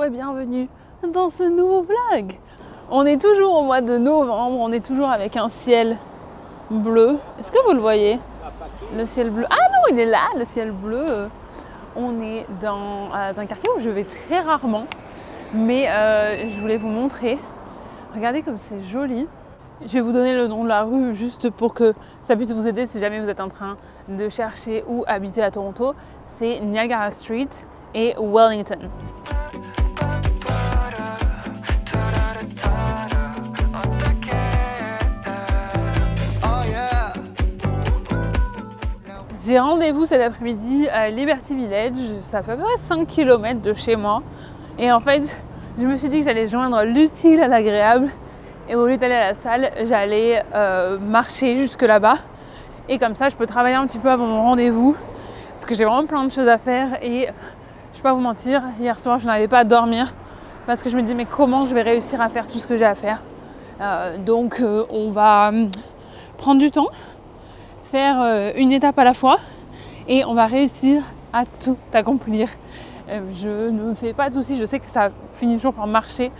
et bienvenue dans ce nouveau vlog. On est toujours au mois de novembre, on est toujours avec un ciel bleu. Est-ce que vous le voyez? Le ciel bleu. Ah non, il est là, le ciel bleu. On est dans un quartier où je vais très rarement, mais je voulais vous montrer. Regardez comme c'est joli. Je vais vous donner le nom de la rue juste pour que ça puisse vous aider si jamais vous êtes en train de chercher où habiter à Toronto. C'est Niagara Street et Wellington. J'ai rendez-vous cet après-midi à Liberty Village, ça fait à peu près 5 km de chez moi. Et en fait, je me suis dit que j'allais joindre l'utile à l'agréable. Et au lieu d'aller à la salle, j'allais marcher jusque là-bas. Et comme ça, je peux travailler un petit peu avant mon rendez-vous. Parce que j'ai vraiment plein de choses à faire. Et je vais pas vous mentir, hier soir, je n'arrivais pas à dormir. Parce que je me dis, mais comment je vais réussir à faire tout ce que j'ai à faire? Donc, on va prendre du temps, faire une étape à la fois. Et on va réussir à tout accomplir. Je ne me fais pas de soucis, je sais que ça finit toujours par marcher.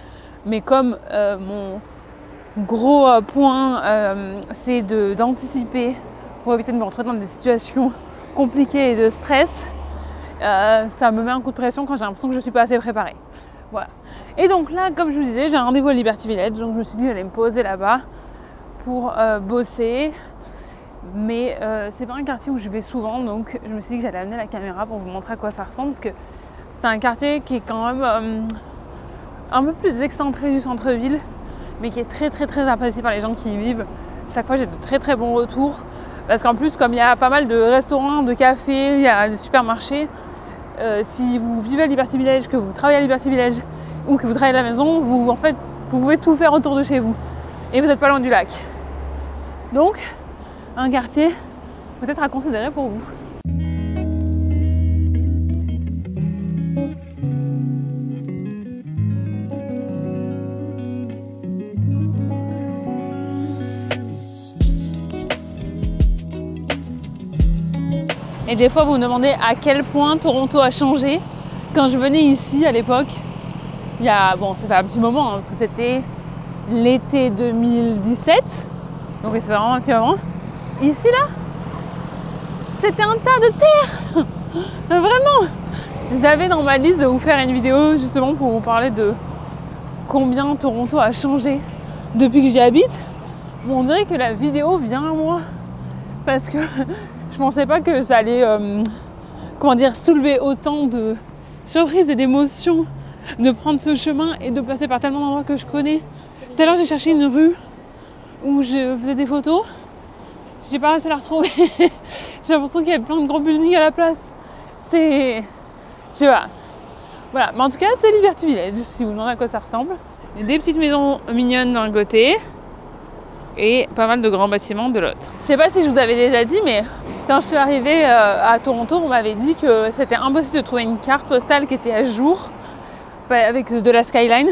Mais comme mon gros point, c'est d'anticiper pour éviter de me retrouver dans des situations compliquées et de stress, ça me met un coup de pression quand j'ai l'impression que je ne suis pas assez préparée. Voilà. Et donc là, comme je vous disais, j'ai un rendez-vous à Liberty Village, donc je me suis dit que j'allais me poser là-bas pour bosser. Mais c'est pas un quartier où je vais souvent, donc je me suis dit que j'allais amener la caméra pour vous montrer à quoi ça ressemble, parce que c'est un quartier qui est quand même un peu plus excentré du centre-ville, mais qui est très apprécié par les gens qui y vivent. Chaque fois, j'ai de très bons retours. Parce qu'en plus, comme il y a pas mal de restaurants, de cafés, il y a des supermarchés, si vous vivez à Liberty Village, que vous travaillez à Liberty Village ou que vous travaillez à la maison, vous pouvez tout faire autour de chez vous. Et vous n'êtes pas loin du lac. Donc, un quartier peut-être à considérer pour vous. Et des fois, vous me demandez à quel point Toronto a changé. Quand je venais ici à l'époque, ça fait un petit moment, hein, parce que c'était l'été 2017. Donc c'est vraiment un petit moment. Ici, là, c'était un tas de terre. Vraiment. J'avais dans ma liste de vous faire une vidéo justement pour vous parler de combien Toronto a changé depuis que j'y habite. Bon, on dirait que la vidéo vient à moi. Parce que je pensais pas que ça allait soulever autant de surprises et d'émotions de prendre ce chemin et de passer par tellement d'endroits que je connais. Tout à l'heure, j'ai cherché une rue où je faisais des photos. J'ai pas réussi à la retrouver. J'ai l'impression qu'il y avait plein de gros buildings à la place. Je sais pas. Voilà, mais en tout cas, c'est Liberty Village, si vous vous demandez à quoi ça ressemble. Il y a des petites maisons mignonnes d'un côté et pas mal de grands bâtiments de l'autre. Je sais pas si je vous avais déjà dit, mais quand je suis arrivée à Toronto, on m'avait dit que c'était impossible de trouver une carte postale qui était à jour avec de la skyline.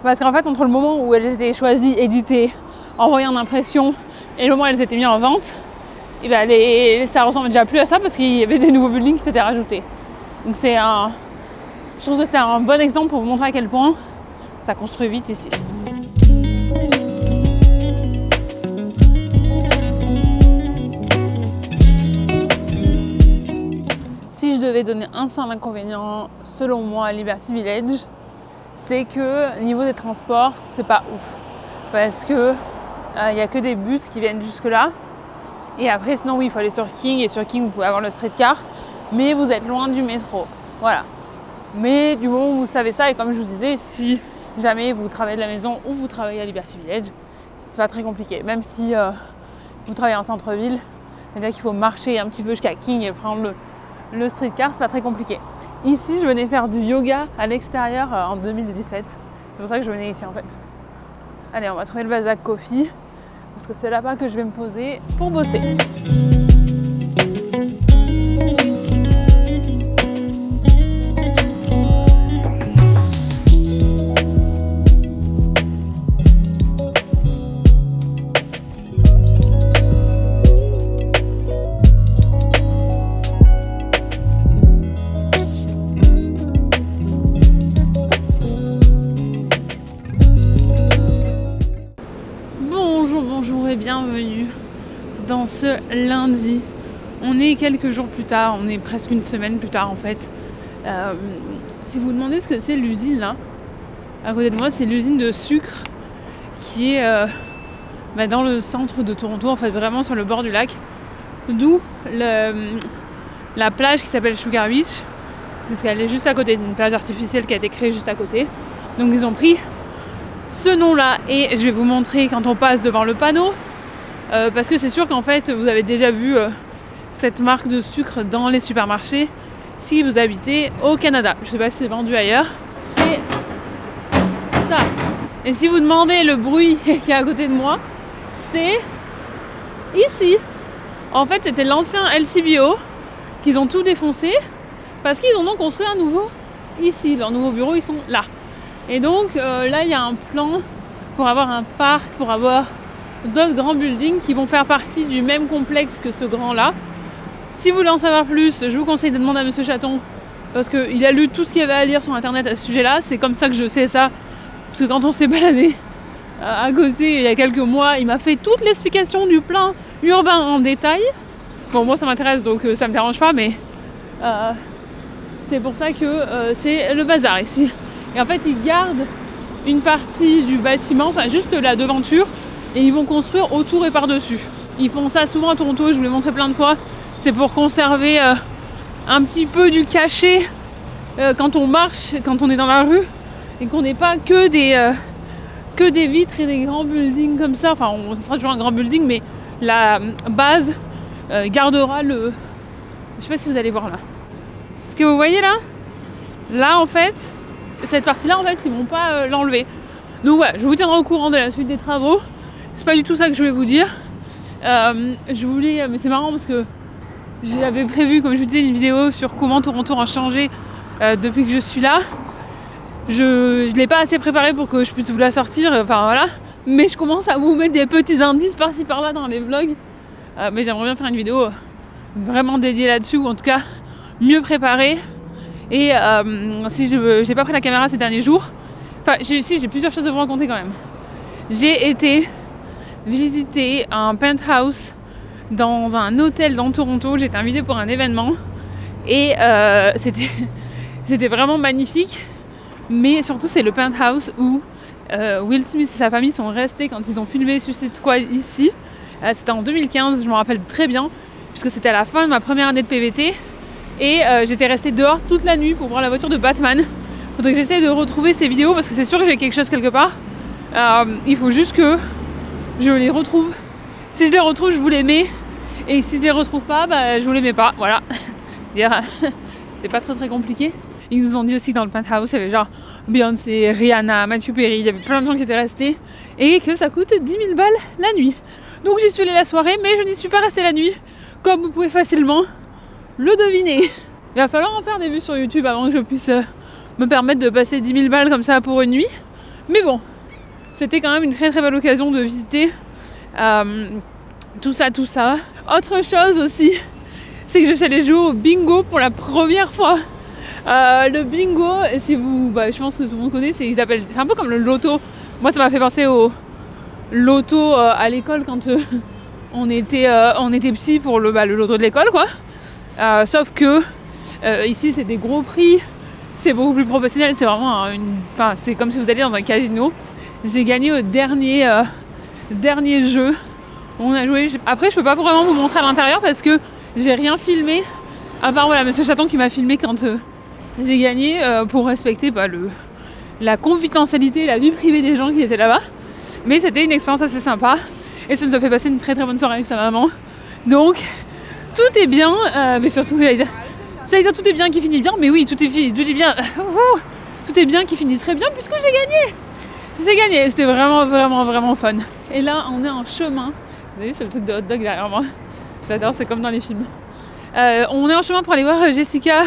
Parce qu'en fait, entre le moment où elles étaient choisies, éditées, envoyées en impression et le moment où elles étaient mises en vente, et ben ça ressemble déjà plus à ça parce qu'il y avait des nouveaux buildings qui s'étaient rajoutés. Donc je trouve que c'est un bon exemple pour vous montrer à quel point ça construit vite ici. Si je devais donner un seul inconvénient, selon moi, à Liberty Village, c'est que niveau des transports, c'est pas ouf. Parce que il n'y a que des bus qui viennent jusque là. Et après, sinon, oui, il faut aller sur King. Et sur King, vous pouvez avoir le streetcar. Mais vous êtes loin du métro. Voilà. Mais du moment où vous savez ça, et comme je vous disais, si jamais vous travaillez de la maison ou vous travaillez à Liberty Village, c'est pas très compliqué. Même si vous travaillez en centre-ville, c'est-à-dire qu'il faut marcher un petit peu jusqu'à King et prendre le streetcar, c'est pas très compliqué. Ici, je venais faire du yoga à l'extérieur en 2017. C'est pour ça que je venais ici en fait. Allez, on va trouver le Bazak Coffee parce que c'est là-bas que je vais me poser pour bosser. bonjour et bienvenue dans ce lundi. On est quelques jours plus tard, on est presque une semaine plus tard en fait. Si vous vous demandez ce que c'est l'usine là, à côté de moi c'est l'usine de sucre qui est dans le centre de Toronto, en fait vraiment sur le bord du lac. D'où la plage qui s'appelle Sugar Beach, parce qu'elle est juste à côté, d'une plage artificielle qui a été créée juste à côté. Donc ils ont pris ce nom là et je vais vous montrer quand on passe devant le panneau, parce que c'est sûr qu'en fait vous avez déjà vu cette marque de sucre dans les supermarchés si vous habitez au Canada. Je sais pas si c'est vendu ailleurs, c'est ça. Et si vous demandez le bruit qui est à côté de moi, c'est ici. En fait c'était l'ancien LCBO qu'ils ont tout défoncé parce qu'ils en ont construit un nouveau ici. Leurs nouveaux bureaux ils sont là. Et donc là il y a un plan pour avoir un parc, pour avoir d'autres grands buildings qui vont faire partie du même complexe que ce grand là. Si vous voulez en savoir plus, je vous conseille de demander à Monsieur Chaton parce qu'il a lu tout ce qu'il y avait à lire sur internet à ce sujet là. C'est comme ça que je sais ça, parce que quand on s'est baladé à côté il y a quelques mois, il m'a fait toute l'explication du plan urbain en détail. Bon moi ça m'intéresse donc ça me dérange pas, mais c'est pour ça que c'est le bazar ici. Et en fait ils gardent une partie du bâtiment, enfin juste la devanture, et ils vont construire autour et par-dessus. Ils font ça souvent à Toronto, je vous l'ai montré plein de fois. C'est pour conserver un petit peu du cachet quand on marche, quand on est dans la rue, et qu'on n'ait pas que des vitres et des grands buildings comme ça. Enfin on sera toujours un grand building, mais la base gardera le... Je sais pas si vous allez voir là. Ce que vous voyez là, là en fait, cette partie-là en fait ils vont pas l'enlever. Donc voilà, je vous tiendrai au courant de la suite des travaux. C'est pas du tout ça que je voulais vous dire. Je voulais, mais c'est marrant parce que j'avais prévu, comme je vous disais, une vidéo sur comment Toronto a changé depuis que je suis là. Je l'ai pas assez préparée pour que je puisse vous la sortir, enfin voilà. Mais je commence à vous mettre des petits indices par-ci par-là dans les vlogs. Mais j'aimerais bien faire une vidéo vraiment dédiée là-dessus, ou en tout cas mieux préparée. Et si j'ai pas pris la caméra ces derniers jours, enfin j'ai plusieurs choses à vous raconter quand même. J'ai été visiter un penthouse dans un hôtel dans Toronto. J'étais invitée pour un événement et c'était vraiment magnifique. Mais surtout c'est le penthouse où Will Smith et sa famille sont restés quand ils ont filmé Suicide Squad ici. C'était en 2015, je me rappelle très bien, puisque c'était à la fin de ma première année de PVT. Et j'étais restée dehors toute la nuit pour voir la voiture de Batman. Faudrait que j'essaie de retrouver ces vidéos parce que c'est sûr que j'ai quelque chose quelque part. Il faut juste que je les retrouve. Si je les retrouve, je vous les mets. Et si je les retrouve pas, je vous les mets pas. Voilà. C'était pas très compliqué. Ils nous ont dit aussi que dans le penthouse, il y avait genre Beyoncé, Rihanna, Matthew Perry, il y avait plein de gens qui étaient restés. Et que ça coûte 10 000 balles la nuit. Donc j'y suis allée la soirée, mais je n'y suis pas restée la nuit. Comme vous pouvez facilement le deviner. Il va falloir en faire des vues sur YouTube avant que je puisse me permettre de passer 10 000 balles comme ça pour une nuit. Mais bon, c'était quand même une très belle occasion de visiter tout ça. Autre chose aussi, c'est que je suis allée jouer au bingo pour la première fois. Le bingo, si vous, je pense que tout le monde connaît, c'est un peu comme le loto. Moi ça m'a fait penser au loto à l'école quand on était petit pour le loto de l'école quoi. Sauf que ici c'est des gros prix, c'est beaucoup plus professionnel, c'est vraiment c'est comme si vous alliez dans un casino. J'ai gagné au dernier jeu. On a joué. Après je peux pas vraiment vous montrer à l'intérieur parce que j'ai rien filmé, à part voilà Monsieur Chaton qui m'a filmé quand j'ai gagné pour respecter la confidentialité et la vie privée des gens qui étaient là-bas. Mais c'était une expérience assez sympa et ça nous a fait passer une très bonne soirée avec sa maman. Donc tout est bien, mais surtout j'allais dire tout est bien qui finit bien, mais oui tout est bien. Tout est bien qui finit très bien puisque j'ai gagné. C'était vraiment fun. Et là on est en chemin. Vous avez vu ce truc de hot dog derrière moi? J'adore, c'est comme dans les films. On est en chemin pour aller voir Jessica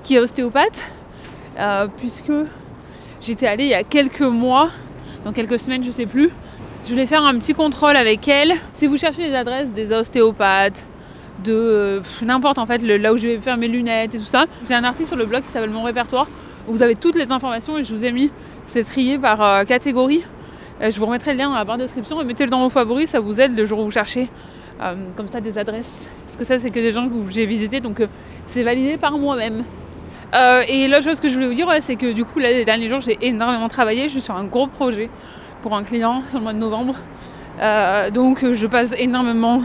qui est ostéopathe, puisque j'étais allée il y a quelques mois, dans quelques semaines je sais plus. Je voulais faire un petit contrôle avec elle. Si vous cherchez les adresses des ostéopathes, de n'importe en fait, là où je vais faire mes lunettes et tout ça, j'ai un article sur le blog qui s'appelle Mon répertoire où vous avez toutes les informations et je vous ai mis, c'est trié par catégorie Je vous remettrai le lien dans la barre de description et mettez-le dans vos favoris, ça vous aide le jour où vous cherchez comme ça des adresses. Parce que ça, c'est que des gens que j'ai visités, donc c'est validé par moi-même. Et l'autre chose que je voulais vous dire, c'est que du coup, là, les derniers jours, j'ai énormément travaillé. Je suis sur un gros projet pour un client sur le mois de novembre. Donc, je passe énormément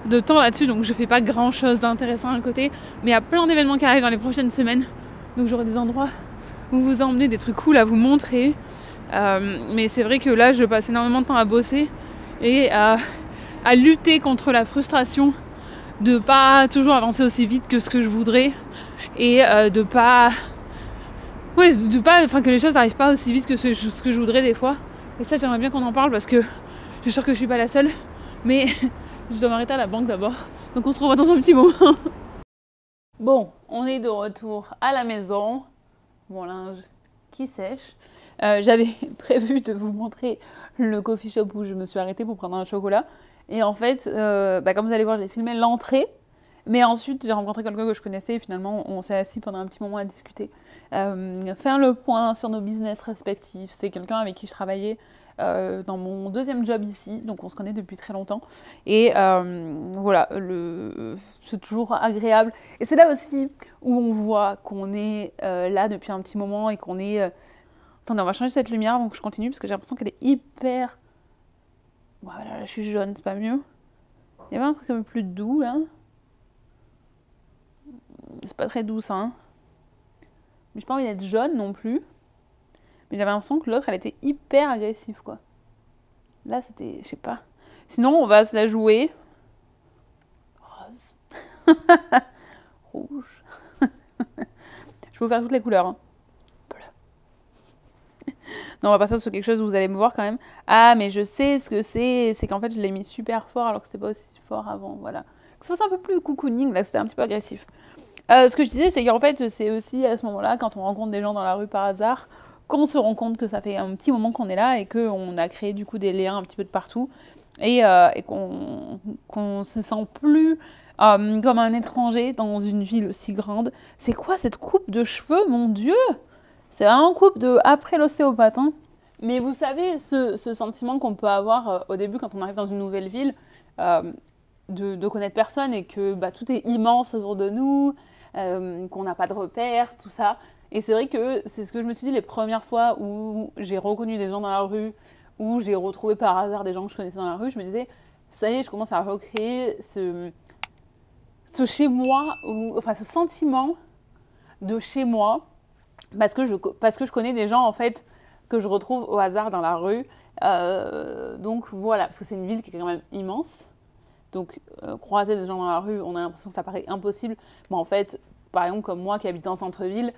de temps là-dessus. Donc, je fais pas grand-chose d'intéressant à côté. Mais il y a plein d'événements qui arrivent dans les prochaines semaines. Donc, j'aurai des endroits où vous emmener, des trucs cool à vous montrer. Mais c'est vrai que là, je passe énormément de temps à bosser et à lutter contre la frustration de pas toujours avancer aussi vite que ce que je voudrais et de pas que les choses n'arrivent pas aussi vite que ce que je voudrais des fois. Et ça, j'aimerais bien qu'on en parle parce que je suis sûre que je suis pas la seule, mais je dois m'arrêter à la banque d'abord, donc on se revoit dans un petit moment. Bon, on est de retour à la maison, mon linge qui sèche. J'avais prévu de vous montrer le coffee shop où je me suis arrêtée pour prendre un chocolat. Et en fait, comme vous allez voir, j'ai filmé l'entrée. Mais ensuite, j'ai rencontré quelqu'un que je connaissais et finalement, on s'est assis pendant un petit moment à discuter. Faire le point sur nos business respectifs. C'est quelqu'un avec qui je travaillais dans mon deuxième job ici. Donc, on se connaît depuis très longtemps. Et voilà, c'est toujours agréable. Et c'est là aussi où on voit qu'on est là depuis un petit moment et qu'on est... Attendez, on va changer cette lumière avant que je continue parce que j'ai l'impression qu'elle est hyper... Voilà, là, je suis jaune, c'est pas mieux. Il y avait un truc un peu plus doux, là. C'est pas très doux, ça, hein. Mais j'ai pas envie d'être jaune non plus. Mais j'avais l'impression que l'autre, elle était hyper agressive, quoi. Là, c'était... Je sais pas. Sinon, on va se la jouer. Rose. Rouge. Je peux vous faire toutes les couleurs, hein. Non, on va passer sur quelque chose où vous allez me voir quand même. Ah, mais je sais ce que c'est. C'est qu'en fait, je l'ai mis super fort alors que c'était pas aussi fort avant. Voilà. Que ça fasse un peu plus cocooning, là, c'était un petit peu agressif. Ce que je disais, c'est qu'en fait, c'est aussi à ce moment-là, quand on rencontre des gens dans la rue par hasard, qu'on se rend compte que ça fait un petit moment qu'on est là et qu'on a créé du coup des liens un petit peu de partout et qu'on se sent plus comme un étranger dans une ville aussi grande. C'est quoi cette coupe de cheveux, mon Dieu? C'est vraiment coupe de après l'ostéopathe. Hein. Mais vous savez, ce sentiment qu'on peut avoir au début quand on arrive dans une nouvelle ville, de connaître personne et que tout est immense autour de nous, qu'on n'a pas de repères, tout ça. Et c'est vrai que c'est ce que je me suis dit les premières fois où j'ai reconnu des gens dans la rue, où j'ai retrouvé par hasard des gens que je connaissais dans la rue, je me disais, ça y est, je commence à recréer ce chez moi, enfin ce sentiment de chez moi, parce que je connais des gens en fait que je retrouve au hasard dans la rue. Donc voilà, parce que c'est une ville qui est quand même immense. Donc croiser des gens dans la rue, on a l'impression que ça paraît impossible. Mais en fait, par exemple comme moi qui habite en centre-ville,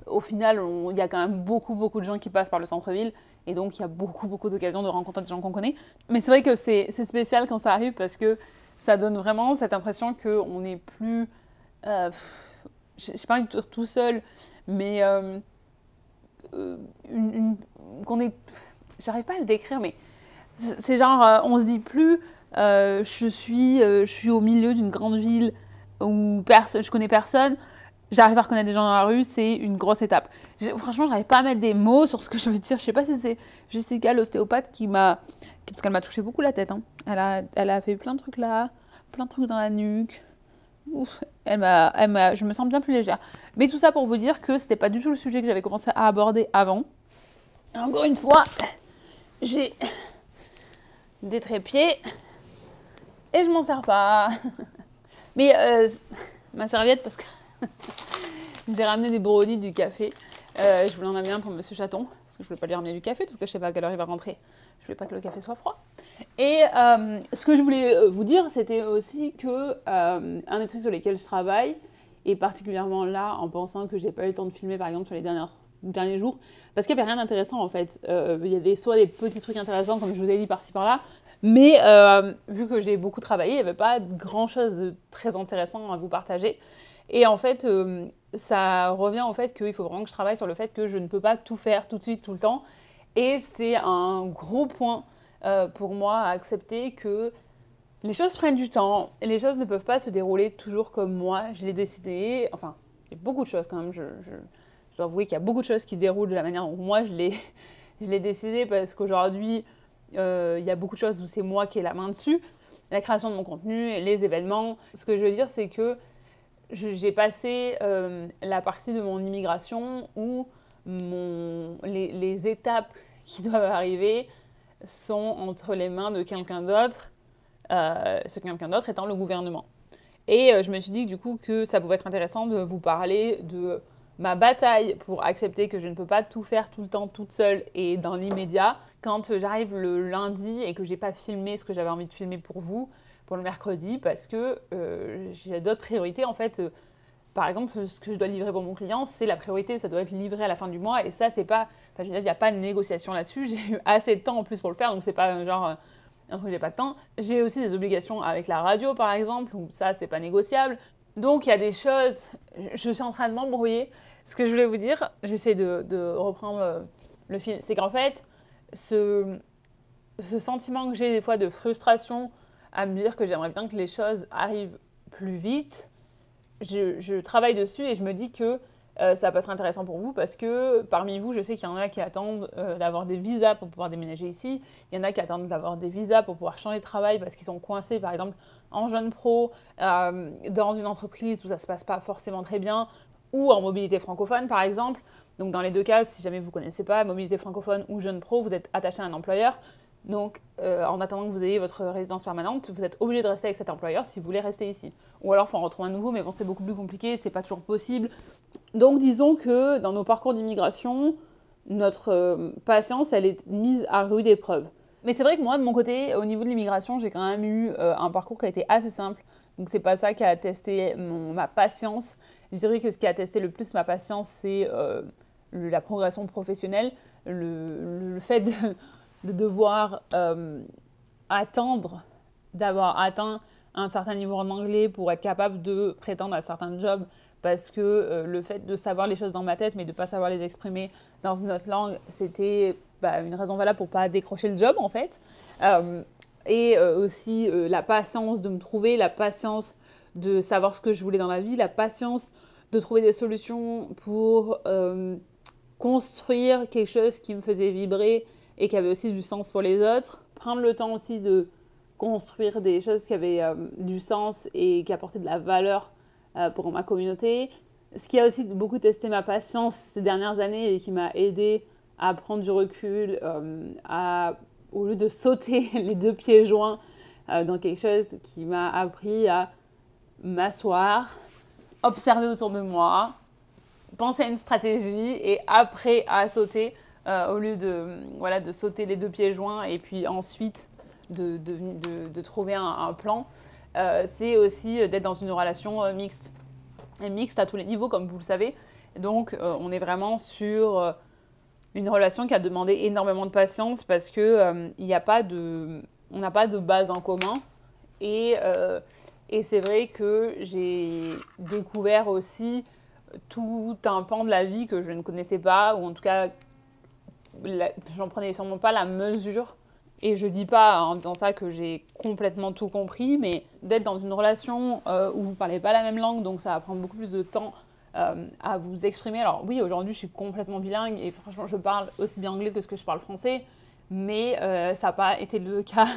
au final, il y a quand même beaucoup de gens qui passent par le centre-ville. Et donc il y a beaucoup d'occasions de rencontrer des gens qu'on connaît. Mais c'est vrai que c'est spécial quand ça arrive parce que ça donne vraiment cette impression qu'on n'est plus... je sais pas envie de dire tout seul, mais qu'on est... J'arrive pas à le décrire, mais c'est genre, on se dit plus, je suis au milieu d'une grande ville où je connais personne, j'arrive à reconnaître des gens dans la rue, c'est une grosse étape. Franchement, j'arrive pas à mettre des mots sur ce que je veux dire. Je sais pas si c'est Jessica, l'ostéopathe, parce qu'elle m'a touché beaucoup la tête. Hein. Elle a fait plein de trucs là, plein de trucs dans la nuque. Ouf, je me sens bien plus légère. Mais tout ça pour vous dire que c'était pas du tout le sujet que j'avais commencé à aborder avant. Encore une fois, j'ai des trépieds et je m'en sers pas. Mais ma serviette, parce que j'ai ramené des brownies du café. Je voulais en amener un pour Monsieur Chaton, parce que je voulais pas lui ramener du café, parce que je sais pas à quelle heure il va rentrer. Je voulais pas que le café soit froid. Et ce que je voulais vous dire, c'était aussi que un des trucs sur lesquels je travaille, et particulièrement là, en pensant que j'ai pas eu le temps de filmer, par exemple, sur les derniers jours, parce qu'il n'y avait rien d'intéressant en fait. Il y avait soit des petits trucs intéressants, comme je vous ai dit par-ci par-là, mais vu que j'ai beaucoup travaillé, il n'y avait pas grand-chose de très intéressant à vous partager. Et en fait, ça revient au fait qu'il faut vraiment que je travaille sur le fait que je ne peux pas tout faire tout de suite, tout le temps. Et c'est un gros point pour moi à accepter que les choses prennent du temps et les choses ne peuvent pas se dérouler toujours comme moi je l'ai décidé. Enfin, il y a beaucoup de choses quand même. Je dois avouer qu'il y a beaucoup de choses qui se déroulent de la manière dont moi je Je l'ai décidé parce qu'aujourd'hui, il y a beaucoup de choses où c'est moi qui ai la main dessus. La création de mon contenu, les événements. Ce que je veux dire, c'est que j'ai passé la partie de mon immigration où les étapes qui doivent arriver sont entre les mains de quelqu'un d'autre, ce quelqu'un d'autre étant le gouvernement. Et je me suis dit du coup que ça pouvait être intéressant de vous parler de ma bataille pour accepter que je ne peux pas tout faire tout le temps toute seule et dans l'immédiat. Quand j'arrive le lundi et que j'ai pas filmé ce que j'avais envie de filmer pour vous, pour le mercredi, parce que j'ai d'autres priorités en fait. Par exemple, ce que je dois livrer pour mon client, c'est la priorité, ça doit être livré à la fin du mois. Et ça, c'est pas. Enfin, je veux dire, il n'y a pas de négociation là-dessus. J'ai eu assez de temps en plus pour le faire, donc c'est pas genre un truc où j'ai pas de temps. J'ai aussi des obligations avec la radio, par exemple, où ça, c'est pas négociable. Donc, il y a des choses. Je suis en train de m'embrouiller. Ce que je voulais vous dire, j'essaie de reprendre le fil. C'est qu'en fait, ce sentiment que j'ai des fois de frustration à me dire que j'aimerais bien que les choses arrivent plus vite, je travaille dessus et je me dis que ça peut être intéressant pour vous parce que parmi vous, je sais qu'il y en a qui attendent d'avoir des visas pour pouvoir déménager ici. Il y en a qui attendent d'avoir des visas pour pouvoir changer de travail parce qu'ils sont coincés, par exemple, en jeune pro, dans une entreprise où ça ne se passe pas forcément très bien, ou en mobilité francophone, par exemple. Donc dans les deux cas, si jamais vous ne connaissez pas, mobilité francophone ou jeune pro, vous êtes attaché à un employeur. Donc, en attendant que vous ayez votre résidence permanente, vous êtes obligé de rester avec cet employeur si vous voulez rester ici. Ou alors, il faut en retrouver un nouveau, mais bon, c'est beaucoup plus compliqué, c'est pas toujours possible. Donc, disons que dans nos parcours d'immigration, notre patience, elle est mise à rude épreuve. Mais c'est vrai que moi, de mon côté, au niveau de l'immigration, j'ai quand même eu un parcours qui a été assez simple. Donc, c'est pas ça qui a testé ma patience. Je dirais que ce qui a testé le plus ma patience, c'est la progression professionnelle, le fait de devoir attendre d'avoir atteint un certain niveau en anglais pour être capable de prétendre à certains jobs parce que le fait de savoir les choses dans ma tête mais de ne pas savoir les exprimer dans une autre langue, c'était une raison valable pour ne pas décrocher le job en fait. Et aussi la patience de me trouver, la patience de savoir ce que je voulais dans la vie, la patience de trouver des solutions pour construire quelque chose qui me faisait vibrer et qui avait aussi du sens pour les autres. Prendre le temps aussi de construire des choses qui avaient du sens et qui apportaient de la valeur pour ma communauté. Ce qui a aussi beaucoup testé ma patience ces dernières années et qui m'a aidé à prendre du recul, au lieu de sauter les deux pieds joints dans quelque chose qui m'a appris à m'asseoir, observer autour de moi, penser à une stratégie et après à sauter au lieu de sauter les deux pieds joints et puis ensuite de trouver un plan. C'est aussi d'être dans une relation mixte. Et mixte à tous les niveaux, comme vous le savez. Donc, on est vraiment sur une relation qui a demandé énormément de patience parce que on n'a pas de base en commun. Et c'est vrai que j'ai découvert aussi tout un pan de la vie que je ne connaissais pas, ou en tout cas, j'en prenais sûrement pas la mesure. Et je dis pas en disant ça que j'ai complètement tout compris, mais d'être dans une relation où vous parlez pas la même langue, donc ça va prendre beaucoup plus de temps à vous exprimer. Alors oui, aujourd'hui je suis complètement bilingue et franchement je parle aussi bien anglais que ce que je parle français, mais ça n'a pas été le cas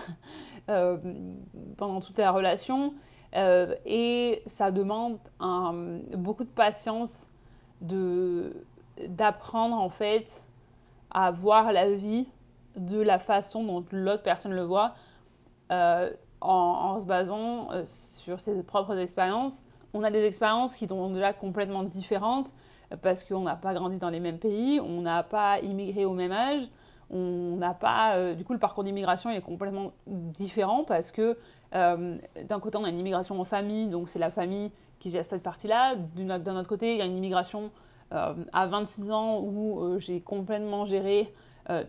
pendant toute la relation. Et ça demande beaucoup de patience d'apprendre en fait à voir la vie de la façon dont l'autre personne le voit en se basant sur ses propres expériences. On a des expériences qui sont déjà complètement différentes parce qu'on n'a pas grandi dans les mêmes pays, on n'a pas immigré au même âge, on n'a pas... du coup, le parcours d'immigration est complètement différent parce que d'un côté, on a une immigration en famille, donc c'est la famille qui gère cette partie-là. D'un autre côté, il y a une immigration à 26 ans où j'ai complètement géré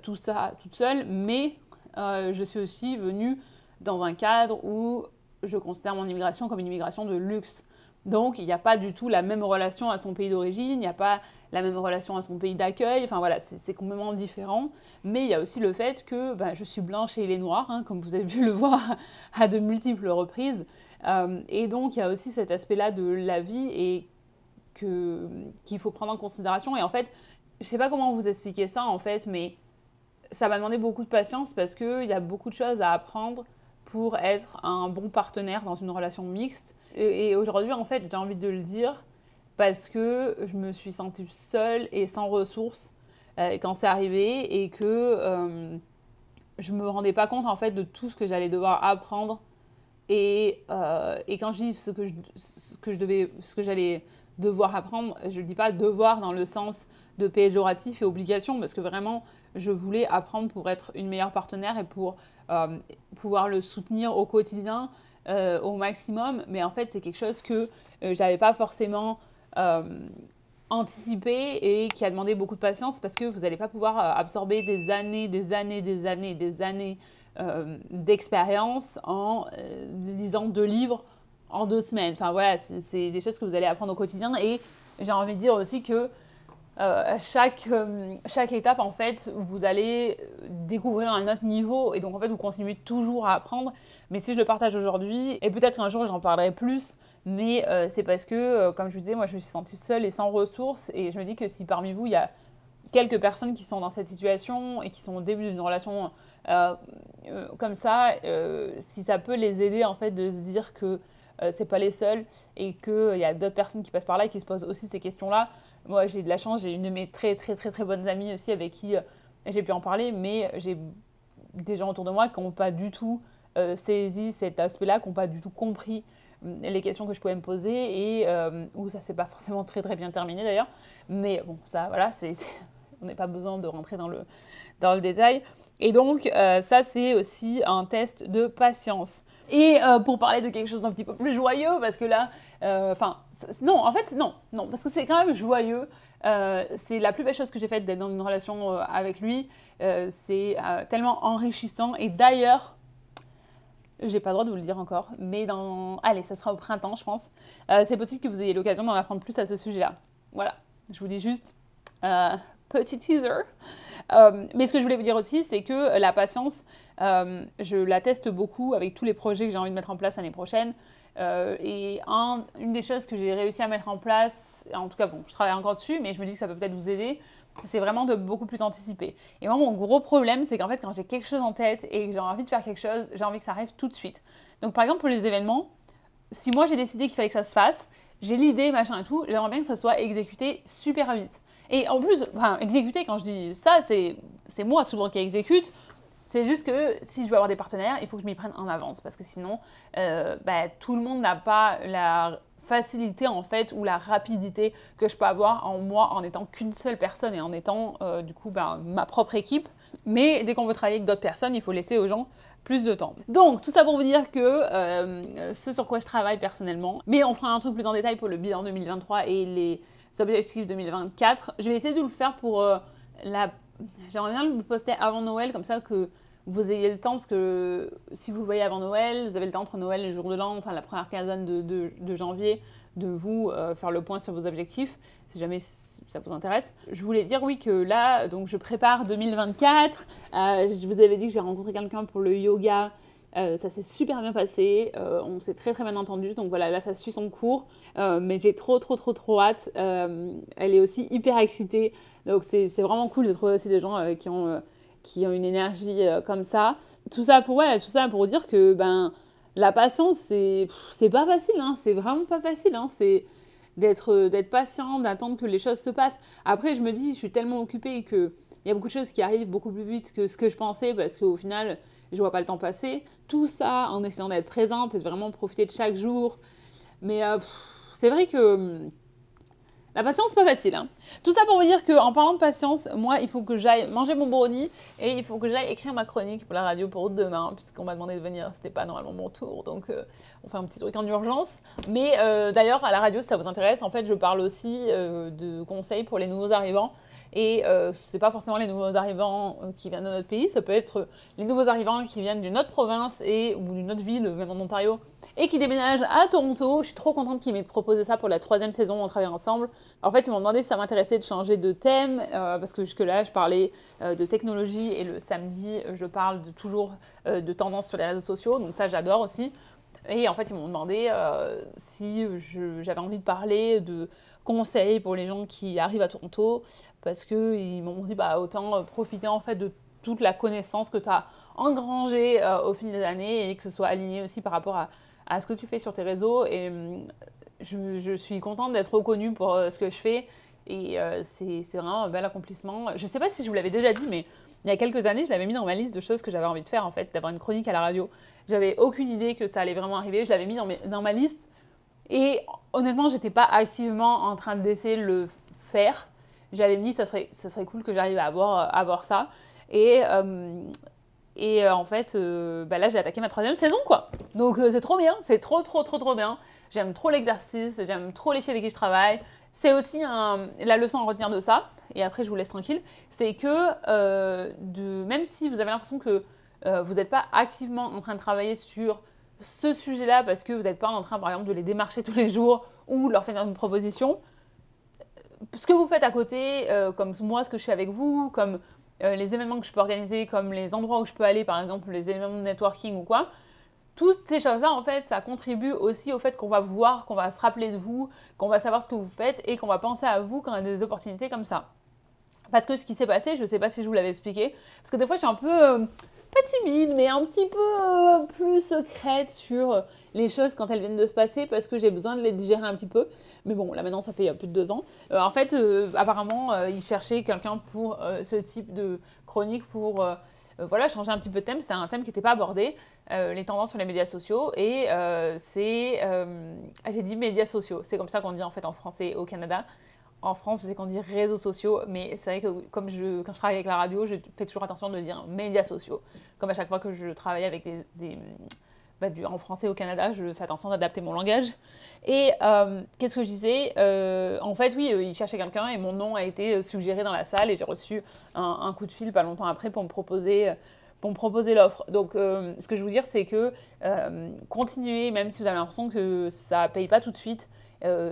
tout ça toute seule, mais je suis aussi venue dans un cadre où je considère mon immigration comme une immigration de luxe. Donc, il n'y a pas du tout la même relation à son pays d'origine, il n'y a pas la même relation à son pays d'accueil, enfin voilà, c'est complètement différent. Mais il y a aussi le fait que je suis blanche et il est noir, hein, comme vous avez pu le voir à de multiples reprises. Et donc, il y a aussi cet aspect-là de la vie et qu'il faut prendre en considération. Et en fait, je ne sais pas comment vous expliquer ça, en fait, mais ça m'a demandé beaucoup de patience parce qu'il y a beaucoup de choses à apprendre pour être un bon partenaire dans une relation mixte. Et aujourd'hui, en fait, j'ai envie de le dire parce que je me suis sentie seule et sans ressources quand c'est arrivé et que je me rendais pas compte en fait de tout ce que j'allais devoir apprendre. Et quand je dis ce que j'allais devoir apprendre, je ne dis pas devoir dans le sens de péjoratif et obligation, parce que vraiment, je voulais apprendre pour être une meilleure partenaire et pour pouvoir le soutenir au quotidien au maximum. Mais en fait, c'est quelque chose que j'avais pas forcément anticipé et qui a demandé beaucoup de patience parce que vous n'allez pas pouvoir absorber des années d'expérience en lisant 2 livres en 2 semaines. Enfin voilà, c'est des choses que vous allez apprendre au quotidien. Et j'ai envie de dire aussi que chaque étape, en fait, vous allez découvrir un autre niveau et donc en fait vous continuez toujours à apprendre. Mais si je le partage aujourd'hui, et peut-être qu'un jour j'en parlerai plus, mais c'est parce que, comme je vous disais, moi je me suis sentie seule et sans ressources et je me dis que si parmi vous il y a quelques personnes qui sont dans cette situation et qui sont au début d'une relation comme ça, si ça peut les aider en fait de se dire que c'est pas les seuls et qu'il y a d'autres personnes qui passent par là et qui se posent aussi ces questions-là. Moi, j'ai de la chance, j'ai une de mes très bonnes amies aussi avec qui j'ai pu en parler, mais j'ai des gens autour de moi qui n'ont pas du tout saisi cet aspect-là, qui n'ont pas du tout compris les questions que je pouvais me poser et où ça s'est pas forcément très bien terminé d'ailleurs. Mais bon, ça, voilà, on n'a pas besoin de rentrer dans le détail. Et donc, ça, c'est aussi un test de patience. Et pour parler de quelque chose d'un petit peu plus joyeux, parce que là, non, en fait, non, parce que c'est quand même joyeux. C'est la plus belle chose que j'ai faite d'être dans une relation avec lui. C'est tellement enrichissant. Et d'ailleurs, j'ai pas le droit de vous le dire encore, mais allez, ça sera au printemps, je pense. C'est possible que vous ayez l'occasion d'en apprendre plus à ce sujet-là. Voilà, je vous dis juste petit teaser. Mais ce que je voulais vous dire aussi, c'est que la patience, je la teste beaucoup avec tous les projets que j'ai envie de mettre en place l'année prochaine. Et une des choses que j'ai réussi à mettre en place, en tout cas, bon, je travaille encore dessus, mais je me dis que ça peut peut-être vous aider, c'est vraiment de beaucoup plus anticiper. Et moi, mon gros problème, c'est qu'en fait, quand j'ai quelque chose en tête et que j'ai envie de faire quelque chose, j'ai envie que ça arrive tout de suite. Donc, par exemple, pour les événements, si moi j'ai décidé qu'il fallait que ça se fasse, j'ai l'idée, machin et tout, j'aimerais bien que ça soit exécuté super vite. Et en plus, exécuter, quand je dis ça, c'est moi souvent qui exécute. C'est juste que si je veux avoir des partenaires, il faut que je m'y prenne en avance. Parce que sinon, tout le monde n'a pas la facilité en fait ou la rapidité que je peux avoir en moi en étant qu'une seule personne et en étant du coup ma propre équipe. Mais dès qu'on veut travailler avec d'autres personnes, il faut laisser aux gens plus de temps. Donc tout ça pour vous dire que ce sur quoi je travaille personnellement. Mais on fera un truc plus en détail pour le bilan 2023 et les objectifs 2024. Je vais essayer de le faire pour J'aimerais bien le poster avant Noël, comme ça que vous ayez le temps, parce que si vous le voyez avant Noël, vous avez le temps entre Noël et le jour de l'an, enfin la première quinzaine de janvier, de vous faire le point sur vos objectifs, si jamais ça vous intéresse. Je voulais dire oui que là, donc je prépare 2024. Je vous avais dit que j'ai rencontré quelqu'un pour le yoga. Ça s'est super bien passé, on s'est très bien entendu, donc voilà, là ça suit son cours, mais j'ai trop hâte. Elle est aussi hyper excitée, donc c'est vraiment cool de trouver aussi des gens qui ont une énergie comme ça. Tout ça pour dire que la patience, c'est pas facile, hein, c'est vraiment pas facile, hein, c'est d'être patient, d'attendre que les choses se passent. Après, je me dis, je suis tellement occupée qu'il y a beaucoup de choses qui arrivent beaucoup plus vite que ce que je pensais, parce qu'au final, je vois pas le temps passer. Tout ça en essayant d'être présente et de vraiment profiter de chaque jour. Mais c'est vrai que la patience, c'est pas facile. Hein. Tout ça pour vous dire qu'en parlant de patience, moi, il faut que j'aille manger mon brownie et il faut que j'aille écrire ma chronique pour la radio pour demain, puisqu'on m'a demandé de venir. C'était pas normalement mon tour, donc on fait un petit truc en urgence. Mais d'ailleurs, à la radio, si ça vous intéresse, en fait, je parle aussi de conseils pour les nouveaux arrivants. Et c'est pas forcément les nouveaux arrivants qui viennent de notre pays, ça peut être les nouveaux arrivants qui viennent d'une autre province ou d'une autre ville, même en Ontario, et qui déménagent à Toronto. Je suis trop contente qu'ils m'aient proposé ça pour la 3e saison, on travaille ensemble. En fait, ils m'ont demandé si ça m'intéressait de changer de thème, parce que jusque-là, je parlais de technologie, et le samedi, je parle toujours de tendance sur les réseaux sociaux, donc ça, j'adore aussi. Et en fait, ils m'ont demandé si j'avais envie de parler de conseils pour les gens qui arrivent à Toronto, parce qu'ils m'ont dit autant profiter en fait de toute la connaissance que tu as engrangée au fil des années et que ce soit aligné aussi par rapport à ce que tu fais sur tes réseaux. Et je suis contente d'être reconnue pour ce que je fais et c'est vraiment un bel accomplissement. Je ne sais pas si je vous l'avais déjà dit, mais il y a quelques années, je l'avais mis dans ma liste de choses que j'avais envie de faire, en fait, d'avoir une chronique à la radio. J'avais aucune idée que ça allait vraiment arriver. Je l'avais mis dans ma liste. Et honnêtement, j'étais pas activement en train d'essayer de le faire. J'avais mis, ça serait cool que j'arrive à avoir ça. Et en fait, là, j'ai attaqué ma 3e saison, quoi. Donc, c'est trop bien. C'est trop bien. J'aime trop l'exercice. J'aime trop les filles avec qui je travaille. C'est aussi la leçon à retenir de ça. Et après, je vous laisse tranquille. C'est que même si vous avez l'impression que vous n'êtes pas activement en train de travailler sur ce sujet-là parce que vous n'êtes pas en train, par exemple, de les démarcher tous les jours ou leur faire une proposition, ce que vous faites à côté, comme moi, ce que je fais avec vous, comme les événements que je peux organiser, comme les endroits où je peux aller, par exemple, les événements de networking ou quoi, toutes ces choses-là, en fait, ça contribue aussi au fait qu'on va vous voir, qu'on va se rappeler de vous, qu'on va savoir ce que vous faites et qu'on va penser à vous quand il y a des opportunités comme ça. Parce que ce qui s'est passé, je ne sais pas si je vous l'avais expliqué, parce que des fois, je suis un peu, pas timide, mais un petit peu plus secrète sur les choses quand elles viennent de se passer, parce que j'ai besoin de les digérer un petit peu. Mais bon, là maintenant, ça fait il y a plus de 2 ans. En fait, apparemment, ils cherchaient quelqu'un pour ce type de chronique, pour voilà, changer un petit peu de thème. C'était un thème qui n'était pas abordé, les tendances sur les médias sociaux. Et j'ai dit médias sociaux, c'est comme ça qu'on dit en fait en français au Canada. En France, je sais qu'on dit réseaux sociaux, mais c'est vrai que quand je travaille avec la radio, je fais toujours attention de dire médias sociaux. Comme à chaque fois que je travaille avec en français au Canada, je fais attention d'adapter mon langage. Et qu'est-ce que je disais en fait, oui, ils cherchaient quelqu'un et mon nom a été suggéré dans la salle et j'ai reçu un coup de fil pas longtemps après pour me proposer l'offre. Donc, ce que je veux dire, c'est que continuez, même si vous avez l'impression que ça ne paye pas tout de suite,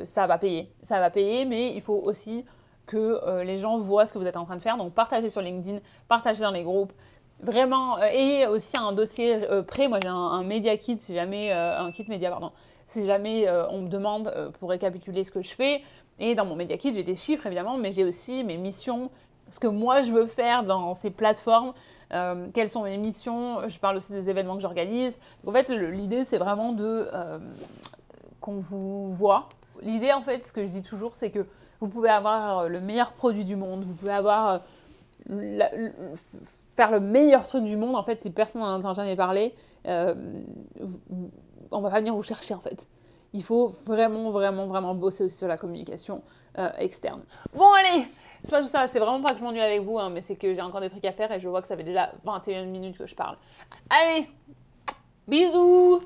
ça va payer. Ça va payer, mais il faut aussi que les gens voient ce que vous êtes en train de faire. Donc, partagez sur LinkedIn, partagez dans les groupes. Vraiment, et aussi un dossier prêt. Moi, j'ai un média kit, si jamais, un kit média, pardon. Si jamais on me demande pour récapituler ce que je fais. Et dans mon média kit, j'ai des chiffres, évidemment, mais j'ai aussi mes missions, ce que moi, je veux faire dans ces plateformes, quelles sont mes missions. Je parle aussi des événements que j'organise. Donc, en fait, l'idée, c'est vraiment qu'on vous voit. L'idée, en fait, ce que je dis toujours, c'est que vous pouvez avoir le meilleur produit du monde, vous pouvez avoir faire le meilleur truc du monde. En fait, si personne n'en entend jamais parler, on va pas venir vous chercher, en fait. Il faut vraiment bosser aussi sur la communication externe. Bon, allez, c'est pas tout ça, c'est vraiment pas que je m'ennuie avec vous, hein, mais c'est que j'ai encore des trucs à faire et je vois que ça fait déjà 21 minutes que je parle. Allez, bisous!